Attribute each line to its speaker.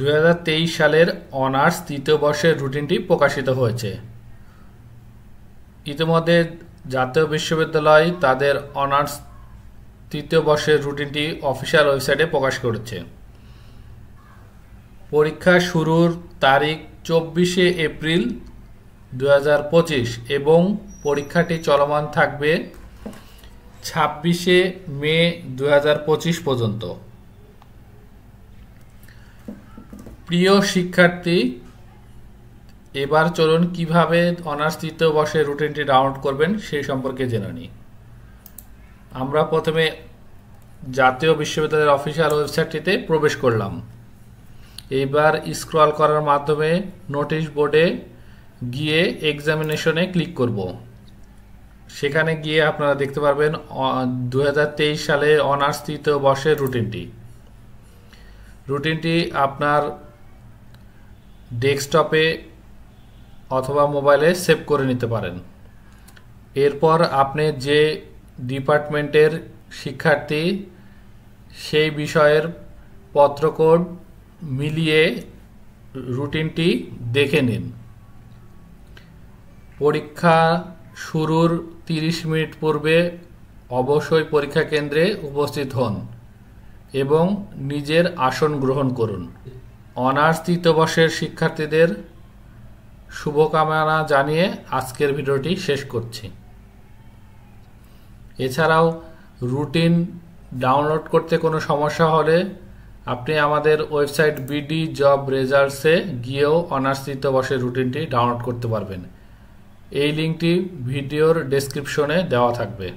Speaker 1: 2023 সালের অনার্স তৃতীয় বর্ষের রুটিনটি প্রকাশিত হয়েছে। ইতিমধ্যে জাতীয় বিশ্ববিদ্যালয় তাদের অনার্স তৃতীয় বর্ষের রুটিনটি অফিসিয়াল ওয়েবসাইটে প্রকাশ করেছে। পরীক্ষা শুরুর তারিখ 24শে এপ্রিল 2025 এবং পরীক্ষাটি চলমান থাকবে 26শে মে 2025 পর্যন্ত। প্রিয় শিক্ষার্থী, এবার চলুন কিভাবে অনার্স তৃতীয় বর্ষের রুটিনটি ডাউনলোড করবেন সেই সম্পর্কে জেনে নিই। আমরা প্রথমে জাতীয় বিশ্ববিদ্যালয়ের অফিসিয়াল ওয়েবসাইটটিতে প্রবেশ করলাম। এবার স্ক্রল করার মাধ্যমে নোটিশ বোর্ডে গিয়ে এক্সামিনেশনে ক্লিক করব। সেখানে গিয়ে আপনারা দেখতে পারবেন 2023 সালে অনার্স তৃতীয় বর্ষের রুটিনটি আপনার ডেস্কটপে অথবা মোবাইলে সেভ করে নিতে পারেন। এরপর আপনি যে ডিপার্টমেন্টের শিক্ষার্থী সেই বিষয়ের পত্রকোড মিলিয়ে রুটিনটি দেখে নিন। পরীক্ষা শুরুর 30 মিনিট পূর্বে অবশ্যই পরীক্ষা কেন্দ্রে উপস্থিত হন এবং নিজের আসন গ্রহণ করুন। অনার্স তৃতীয় বর্ষের শিক্ষার্থীদের শুভকামনা জানিয়ে আজকের ভিডিওটি শেষ করছি। এছাড়াও রুটিন ডাউনলোড করতে কোনো সমস্যা হলে আপনি আমাদের ওয়েবসাইট বিডি জব রেজাল্টসে গিয়েও অনার্স তৃতীয় বর্ষের রুটিনটি ডাউনলোড করতে পারবেন। এই লিঙ্কটি ভিডিওর ডেসক্রিপশনে দেওয়া থাকবে।